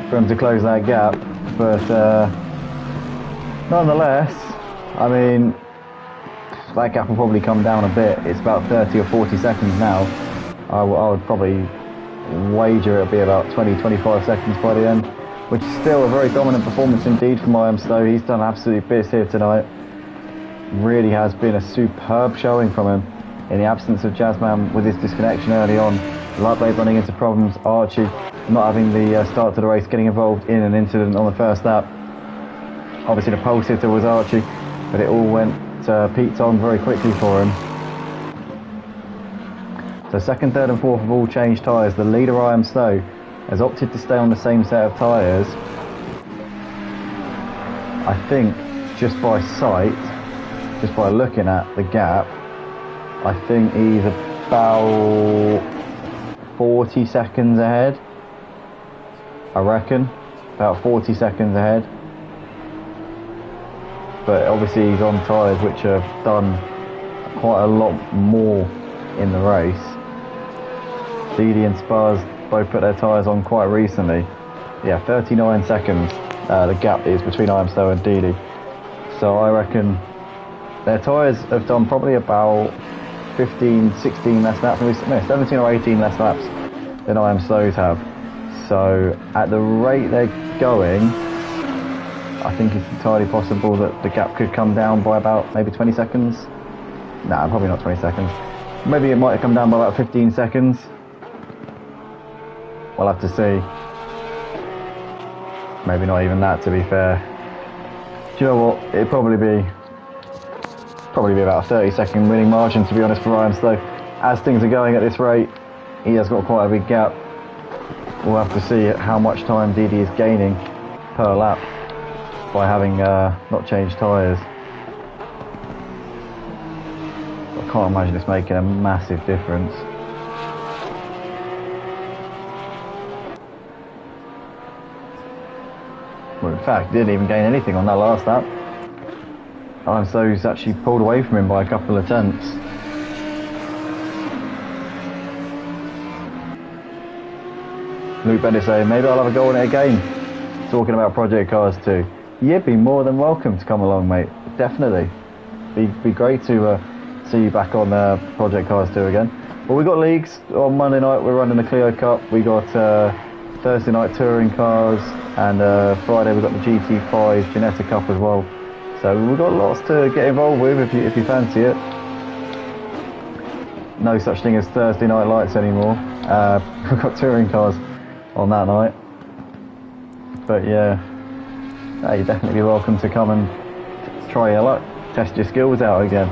A: for him to close that gap, but nonetheless, I mean, that gap will probably come down a bit. It's about 30 or 40 seconds now. I would probably wager it'll be about 20-25 seconds by the end, which is still a very dominant performance indeed from I Am Stowe. He's done absolute bits here tonight. Really has been a superb showing from him. In the absence of Jazzman with his disconnection early on, Lightblade running into problems, Archie not having the start to the race, getting involved in an incident on the first lap. Obviously the pole sitter was Archie, but it all went Pete Tong very quickly for him. So second, third and fourth have all changed tyres. The leader, I Am Stowe, has opted to stay on the same set of tyres. I think just by sight, just by looking at the gap, I think he's about 40 seconds ahead. I reckon about 40 seconds ahead. But obviously he's on tyres which have done quite a lot more in the race. Didi and Spuzz both put their tyres on quite recently. Yeah, 39 seconds the gap is between I Am Stowe and Didi. So I reckon their tyres have done probably about 15, 16 less laps, no, 17 or 18 less laps than I Am Stowe's have. So at the rate they're going, I think it's entirely possible that the gap could come down by about maybe 20 seconds. Nah, probably not 20 seconds. Maybe it might come down by about 15 seconds. We'll have to see. Maybe not even that, to be fair. Do you know what? It'd probably be about a 30-second winning margin, to be honest, for I Am Stowe. As things are going at this rate, he has got quite a big gap. We'll have to see how much time Didi is gaining per lap by having not changed tyres. I can't imagine it's making a massive difference. Well, in fact, he didn't even gain anything on that last lap. I Am Stowe's actually pulled away from him by a couple of tenths. Luke Bennett saying, maybe I'll have a go on it again. Talking about Project Cars 2. You'd be more than welcome to come along, mate. Definitely. Be great to see you back on Project Cars 2 again. But we got leagues. On Monday night we're running the Clio Cup. We got Thursday night touring cars, and Friday we got the GT5 Ginetta Cup as well. So we've got lots to get involved with if you fancy it. No such thing as Thursday night lights anymore. We've got touring cars on that night. But yeah, you're definitely welcome to come and try your luck, test your skills out again.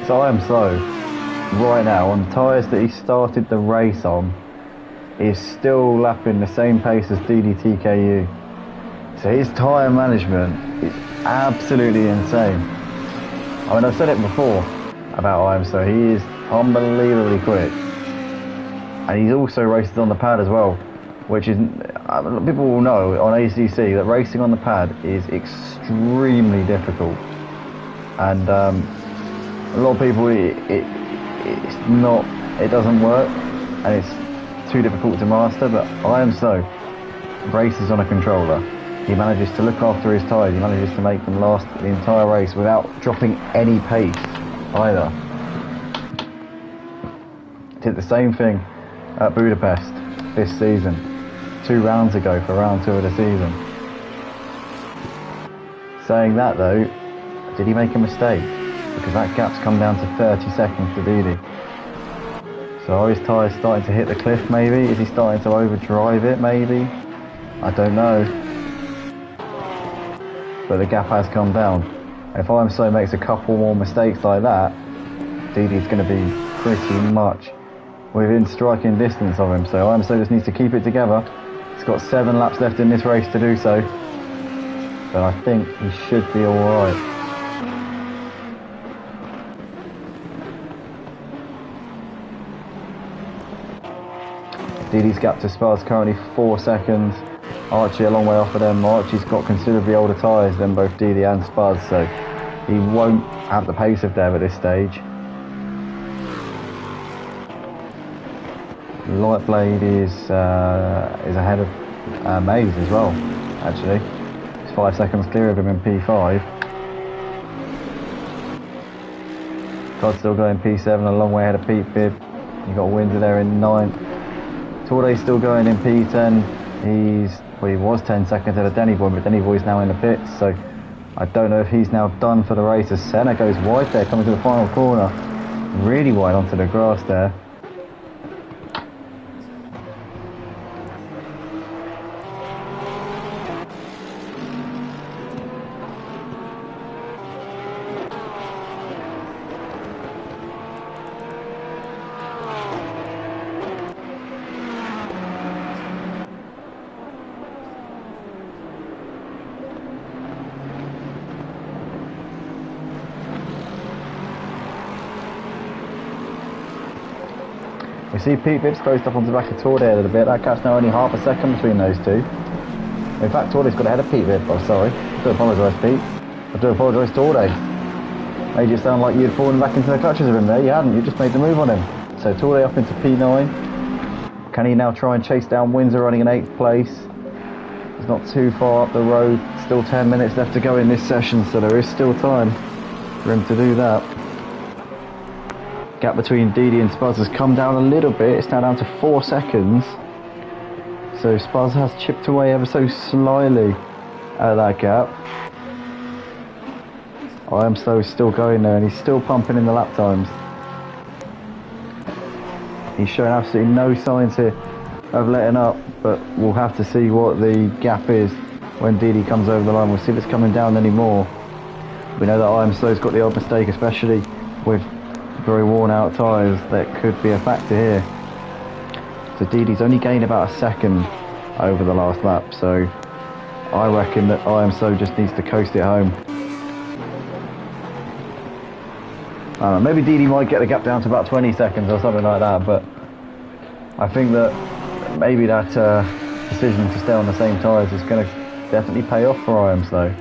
A: So I am right now on the tyres that he started the race on, is still lapping the same pace as DDTKU. So his tyre management is absolutely insane. I mean, I've said it before about IMSO, he is unbelievably quick. And he's also races on the pad as well, which is, people will know on ACC that racing on the pad is extremely difficult. And a lot of people, it doesn't work, and it's too difficult to master, but IMSO races on a controller. He manages to look after his tyres, he manages to make them last the entire race without dropping any pace either. Did the same thing at Budapest this season, 2 rounds ago for round 2 of the season. Saying that though, did he make a mistake? Because that gap's come down to 30 seconds to Didi. So are his tyres starting to hit the cliff maybe? Is he starting to overdrive it maybe? I don't know. But the gap has come down. And if IMSO makes a couple more mistakes like that, Didi's going to be pretty much within striking distance of him. So IMSO just needs to keep it together. He's got 7 laps left in this race to do so. But I think he should be alright. Didi's gap to Spud's currently 4 seconds. Archie a long way off of them. Archie's got considerably older tyres than both Didi and Spud, so he won't have the pace of Dev at this stage. Lightblade is ahead of Maze as well, actually. He's 5 seconds clear of him in P5. Todd's still going P7, a long way ahead of Pete Bibb. You've got Windsor there in 9th. Torde's still going in P10. He was 10 seconds ahead of Denny Boy, but Denny Boy's now in the pits, so I don't know if he's now done for the race. As Senna goes wide there, coming to the final corner. Really wide onto the grass there. We see Pete Bibb's closed up onto the back of Torde a little bit. That gap's now only half a second between those two. In fact, Torde's got ahead of Pete Bibb. I'm sorry. I do apologise, Pete. I do apologise, Torde. Made it sound like you'd fallen back into the clutches of him there. You hadn't. You just made the move on him. So Torde up into P9. Can he now try and chase down Windsor running in 8th place? He's not too far up the road. Still 10 minutes left to go in this session, so there is still time for him to do that. Gap between Didi and Spuzz has come down a little bit. It's now down to 4 seconds. So Spuzz has chipped away ever so slightly at that gap. I am still going there, and he's still pumping in the lap times. He's showing absolutely no signs here of letting up, but we'll have to see what the gap is when Didi comes over the line. We'll see if it's coming down anymore. We know that I Am Slow's got the odd mistake, especially with very worn out tyres. That could be a factor here. So Didi's only gained about a second over the last lap, so I reckon that I Am Slow just needs to coast it home. Maybe Didi might get the gap down to about 20 seconds or something like that, but I think that maybe that decision to stay on the same tyres is going to definitely pay off for I Am Slow.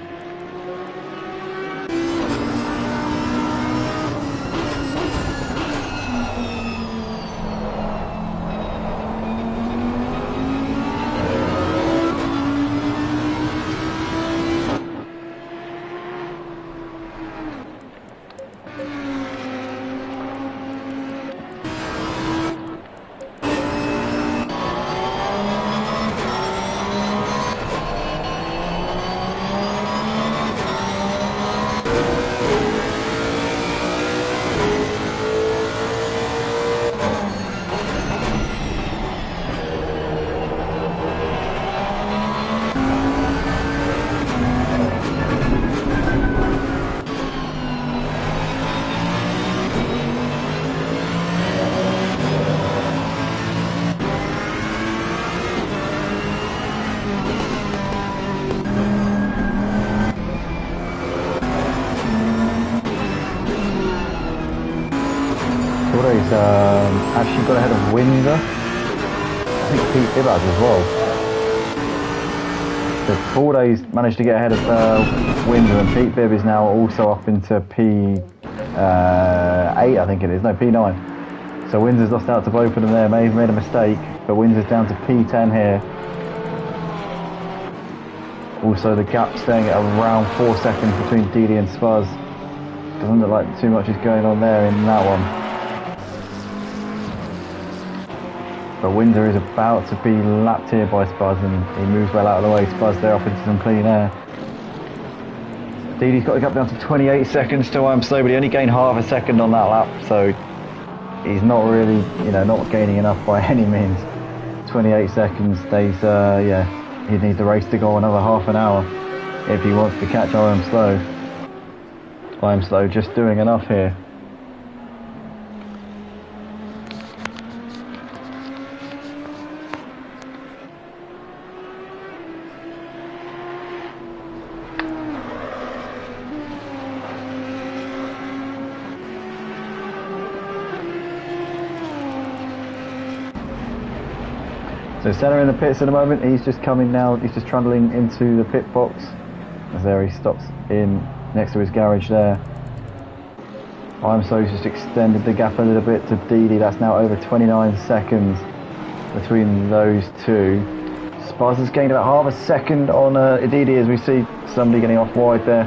A: He's actually got ahead of Windsor. I think Pete Bibbard as well. So Forday's managed to get ahead of Windsor, and Pete Bibb is now also up into P8, I think it is. No, P9. So Windsor's lost out to both of them there. May have made a mistake, but Windsor's down to P10 here. Also, the gap staying at around 4 seconds between Didi and Spuzz. Doesn't look like too much is going on there in that one. But Windsor is about to be lapped here by Spuzz, and he moves well out of the way. Spuzz there off into some clean air. Didi's got the gap down to 28 seconds to I Am Slow, but he only gained half a second on that lap, so he's not really, not gaining enough by any means. 28 seconds stays, he'd need the race to go another half an hour if he wants to catch I Am Slow. I Am Slow just doing enough here. So Senna in the pits at the moment. He's just coming now. He's just trundling into the pit box. As there he stops in next to his garage there. I Am Slow's just extended the gap a little bit to Didi. That's now over 29 seconds between those two. Spuzz has gained about half a second on Didi as we see somebody getting off wide there.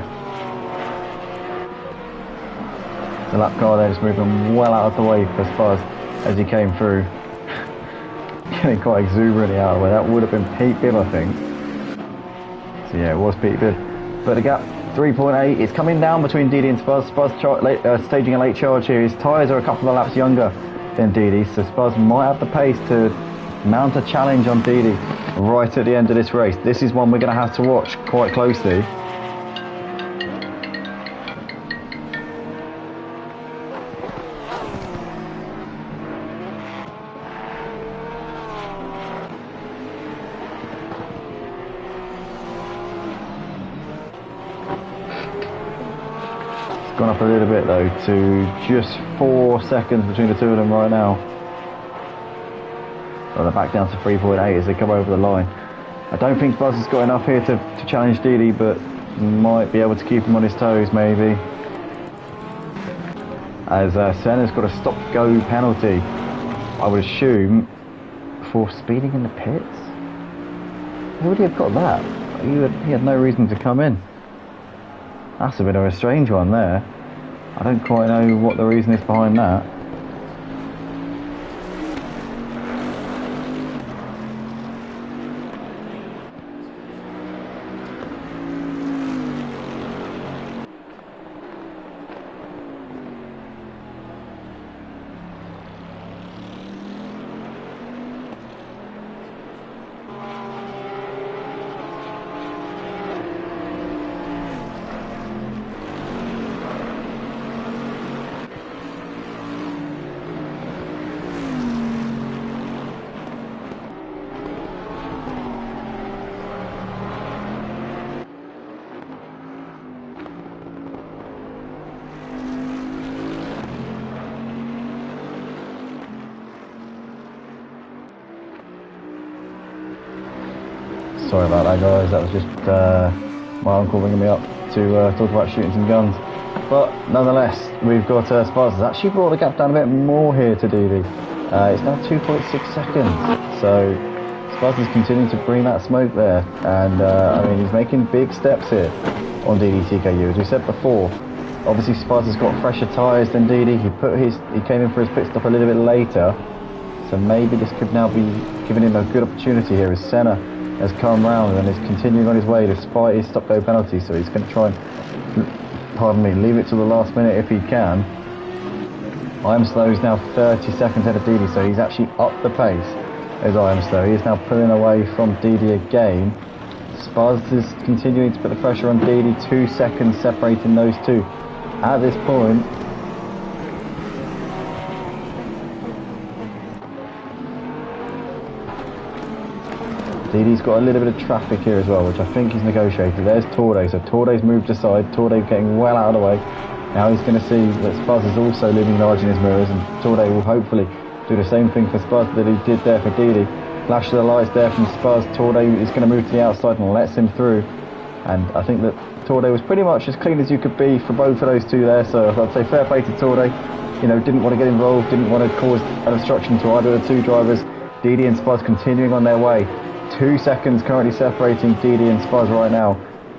A: The lap car there just moving well out of the way for Spuzz as he came through. Getting quite exuberantly out of the way. That would have been Pete Bibb, I think. So yeah, it was Pete Bibb. But the gap, 3.8. It's coming down between Didi and Spuzz. Spuzz staging a late charge here. His tyres are a couple of laps younger than Didi, so Spuzz might have the pace to mount a challenge on Didi right at the end of this race. This is one we're going to have to watch quite closely. Gone up a little bit though to just 4 seconds between the two of them right now. So they're back down to 3.8 as they come over the line. I don't think Spuzz has got enough here to challenge Didi, but might be able to keep him on his toes maybe. As Senna's got a stop-go penalty, I would assume, for speeding in the pits. Who would he have got that? He had no reason to come in. That's a bit of a strange one there. I don't quite know what the reason is behind that. Sorry about that, guys. That was just my uncle ringing me up to talk about shooting some guns. But nonetheless, we've got Spaz has actually brought the gap down a bit more here to DD. It's now 2.6 seconds. So Spaz is continuing to bring that smoke there, and I mean, he's making big steps here on DD-TKU. As we said before, obviously Spaz has got fresher tyres than DD. He came in for his pit stop a little bit later, so maybe this could now be giving him a good opportunity here as Senna has come round and is continuing on his way despite his stop-go penalty. So he's going to try and, leave it to the last minute if he can. I Am Slow is now 30 seconds ahead of DD, so he's actually up the pace as I Am Slow. He is now pulling away from DD again. Spaz is continuing to put the pressure on DD, 2 seconds separating those two. At this point, DD's got a little bit of traffic here as well, which I think he's negotiated. There's Torde, so Torde's moved aside. Torde getting well out of the way. Now he's going to see that Spaz is also looming large in his mirrors, and Torde will hopefully do the same thing for Spaz that he did there for DD. Flash of the lights there from Spaz. Torde is going to move to the outside and lets him through. And I think that Torde was pretty much as clean as you could be for both of those two there, so I'd say fair play to Torde. You know, didn't want to get involved, didn't want to cause an obstruction to either of the two drivers. DD and Spaz continuing on their way. 2 seconds currently separating DD and Spaz right now.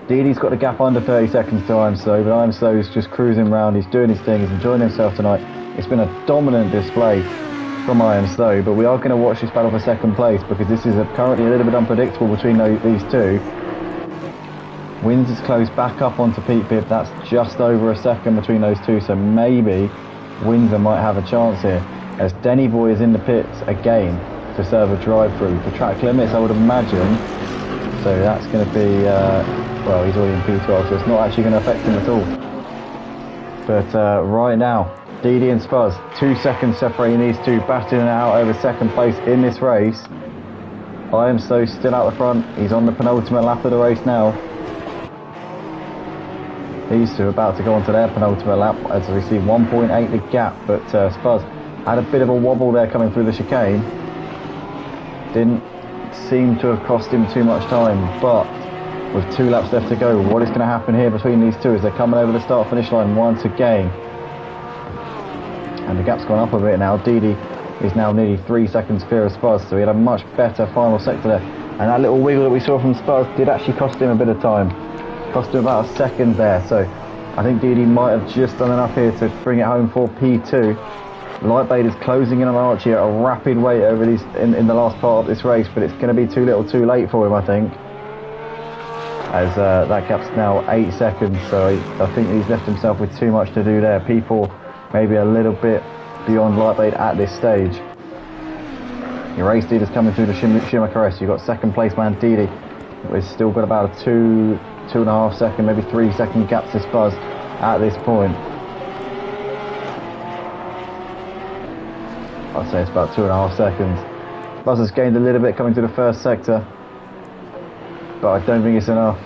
A: DD's got the gap under 30 seconds to I Am Slow, but I Am Slow is just cruising around. He's doing his thing, he's enjoying himself tonight. It's been a dominant display from I Am Slow, but we are going to watch this battle for second place because this is currently a little bit unpredictable between these two. Wins is closed back up onto Pete Bibb. That's just over a second between those two, so maybe Windsor might have a chance here as Denny Boy is in the pits again to serve a drive-through. The track limits, I would imagine, so that's going to be, well, he's already in P12, so it's not actually going to affect him at all. But right now, DD and Spaz, 2 seconds separating these two, battling it out over second place in this race. I Am Slow still out the front. He's on the penultimate lap of the race now. These two are about to go on to their penultimate lap as we see 1.8 the gap, but Spaz had a bit of a wobble there coming through the chicane. Didn't seem to have cost him too much time, but with 2 laps left to go, what is going to happen here between these two as they're coming over the start finish line once again? And the gap's gone up a bit now. DD is now nearly 3 seconds clear of Spaz, so he had a much better final sector there. And that little wiggle that we saw from Spaz did actually cost him a bit of time. Cost him about a second there, so I think DD might have just done enough here to bring it home for P2. Lightbait is closing in on Archie at a rapid rate over these in the last part of this race, but it's going to be too little too late for him, I think, as that gap's now 8 seconds, so I think he's left himself with too much to do there. P4 maybe a little bit beyond Lightbait at this stage. Your race leader's coming through the Schumacher S. You've got second place man DD. We've still got about a 2.5 second, maybe 3 second gap to Spaz at this point. I'd say it's about 2.5 seconds. Spaz has gained a little bit coming to the first sector, but I don't think it's enough.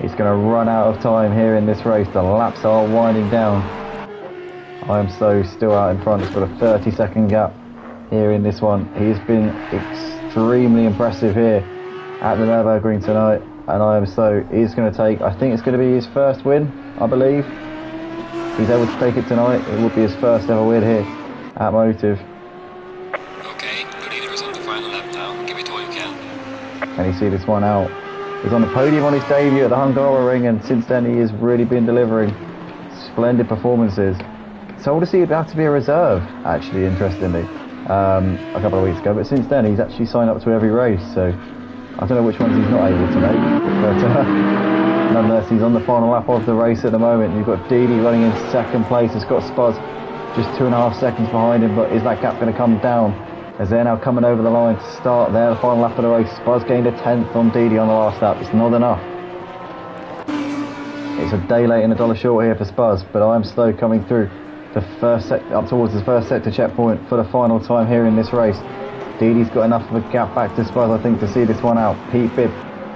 A: He's going to run out of time here in this race. The laps are winding down. I Am Slow still out in front. He's got a 30-second gap here in this one. He's been extremely impressive here at the Nurburgring tonight, and I Am Slow is going to take, I think it's going to be his first win, I believe. If he's able to take it tonight, it will be his first ever win here at Motive.
B: Okay, the leader is on the final lap now. Give it all you can.
A: And you see this one out. He's on the podium on his debut at the Hungaroring, and since then he has really been delivering splendid performances. Told us he'd have to be a reserve, actually, interestingly, a couple of weeks ago, but since then he's actually signed up to every race, so I don't know which ones he's not able to make, but nonetheless he's on the final lap of the race at the moment. You've got DD running in second place. It's got Spaz just 2.5 seconds behind him, but is that gap going to come down as they're now coming over the line to start there, the final lap of the race? Spaz gained a 10th on DD on the last lap. It's not enough. It's a day late and $1 short here for Spaz, but I Am Slow coming through the first up towards the first sector checkpoint for the final time here in this race. DD's got enough of a gap back to Spaz, I think, to see this one out. Pete Bibb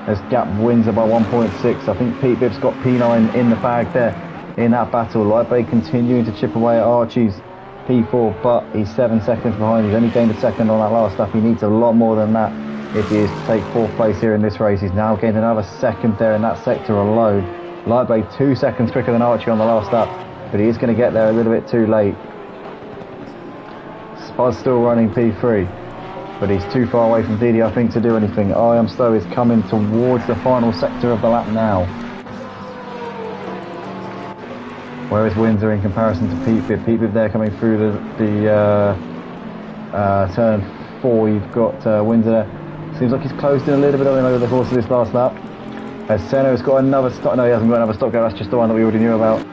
A: has gapped Windsor by 1.6. I think Pete Bibb's got P9 in the bag there in that battle. Lightbait continuing to chip away at Archie's P4, but he's 7 seconds behind. He's only gained a second on that last lap. He needs a lot more than that if he is to take 4th place here in this race. He's now gained another second there in that sector alone. Lightblade 2 seconds quicker than Archie on the last lap, but he is going to get there a little bit too late. Spud's still running P3, but he's too far away from Didi, I think, to do anything. I Am Slow is coming towards the final sector of the lap now. Where is Windsor in comparison to Pete Bib? Pete Bib there coming through the turn 4. You've got Windsor there. Seems like he's closed in a little bit on him over the course of this last lap. Senna's got another stop. No, he hasn't got another stop go. That's just the one that we already knew about.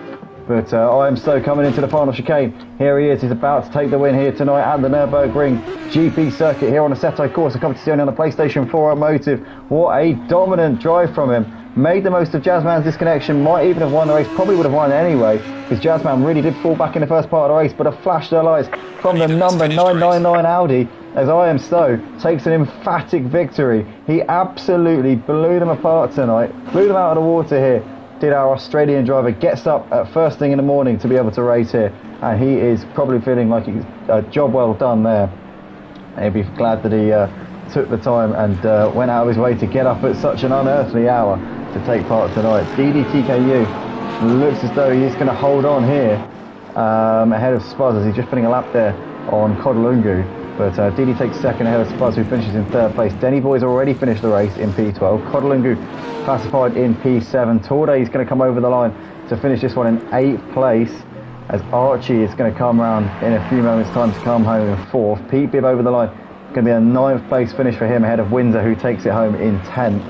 A: But I Am Slow coming into the final chicane. Here he is. He's about to take the win here tonight at the Nurburgring GP circuit here on Assetto Corsa Competizione on the PlayStation 4 Automotive. What a dominant drive from him. Made the most of Jazzman's disconnection. Might even have won the race. Probably would have won anyway, because Jazzman really did fall back in the first part of the race. But a flash of lights from the number 999 Audi as I Am Slow takes an emphatic victory. He absolutely blew them apart tonight. Blew them out of the water here. Did our Australian driver. Gets up at first thing in the morning to be able to race here. And he is probably feeling like he's a job well done there. And he'll be glad that he took the time and went out of his way to get up at such an unearthly hour to take part tonight. DDTKU looks as though he's going to hold on here ahead of Spuzz as he's just putting a lap there on Kodalungu. But DD takes second ahead of Spuzz, who finishes in 3rd place. Denny Boy's already finished the race in P12. Kodalungu classified in P7. Torde is going to come over the line to finish this one in 8th place, as Archie is going to come around in a few moments time to come home in 4th. Pete Bibb over the line, going to be a 9th place finish for him ahead of Windsor, who takes it home in 10th.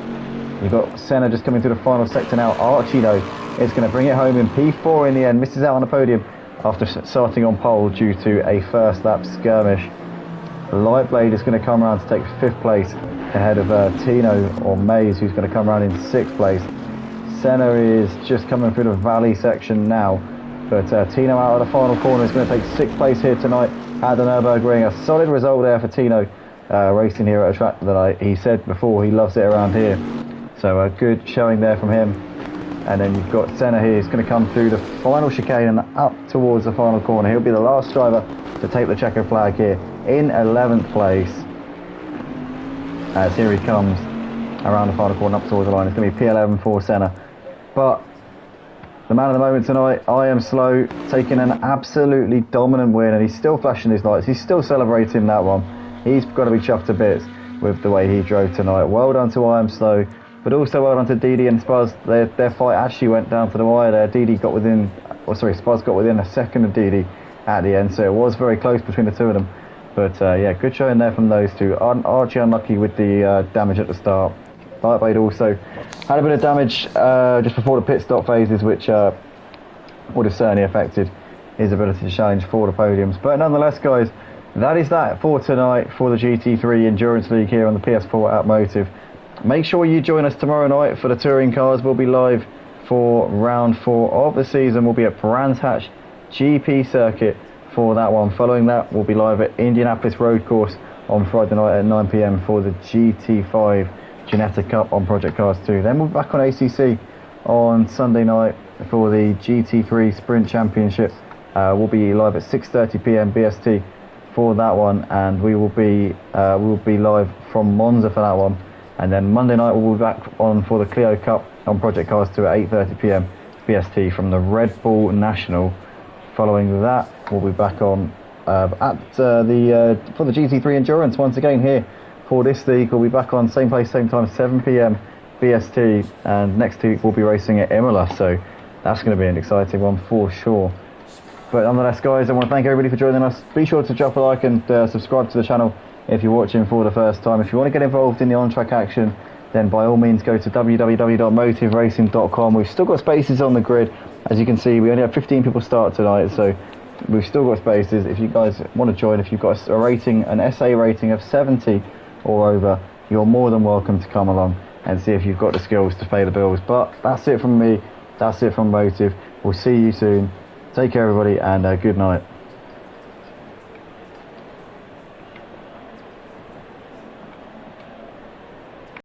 A: You've got Senna just coming through the final sector now. Archie, though, is going to bring it home in P4 in the end. Misses out on the podium after starting on pole due to a first lap skirmish. Lightblade is going to come around to take 5th place ahead of Tino or Mays, who's going to come around in 6th place. Senna is just coming through the valley section now, but Tino out of the final corner is going to take 6th place here tonight at the Nurburgring. A solid result there for Tino, racing here at a track that he said before he loves it around here. So a good showing there from him. And then you've got Senna here. He's going to come through the final chicane and up towards the final corner. He'll be the last driver to take the checker flag here in 11th place. As here he comes around the final corner up towards the line. It's going to be P11 for Senna. But the man of the moment tonight, I Am Slow, taking an absolutely dominant win. And he's still flashing his lights. He's still celebrating that one. He's got to be chuffed to bits with the way he drove tonight. Well done to I Am Slow. But also well done to Didi and Spuzz. Their fight actually went down to the wire there. Spuzz got within a second of Didi at the end, so it was very close between the two of them. But yeah, good showing there from those two. Archie unlucky with the damage at the start. Lightblade also had a bit of damage just before the pit stop phases, which would have certainly affected his ability to challenge for the podiums. But nonetheless, guys, that is that for tonight for the GT3 Endurance League here on the PS4 Automotive. Make sure you join us tomorrow night for the touring cars. We'll be live for round 4 of the season. We'll be at Brands Hatch GP circuit for that one. Following that, we'll be live at Indianapolis Road Course on Friday night at 9 PM for the GT5 Genetic Cup on Project Cars 2. Then we'll be back on ACC on Sunday night for the GT3 Sprint Championship. We'll be live at 6:30 PM BST for that one, and we will be live from Monza for that one. And then Monday night we'll be back on for the Clio Cup on Project Cars 2 at 8:30 PM BST from the Red Bull National. Following that, we'll be back on for the GT3 Endurance once again here for this league. We'll be back on same place, same time, 7 PM BST. And next week we'll be racing at Imola, so that's going to be an exciting one for sure. But nonetheless, guys, I want to thank everybody for joining us. Be sure to drop a like and subscribe to the channel if you're watching for the first time. If you want to get involved in the on-track action, then by all means go to www.motiveracing.com. We've still got spaces on the grid. As you can see, we only have 15 people start tonight, so we've still got spaces. If you guys want to join, if you've got a rating, an SA rating of 70 or over, you're more than welcome to come along and see if you've got the skills to pay the bills. But that's it from me. That's it from Motive. We'll see you soon. Take care, everybody, and good night.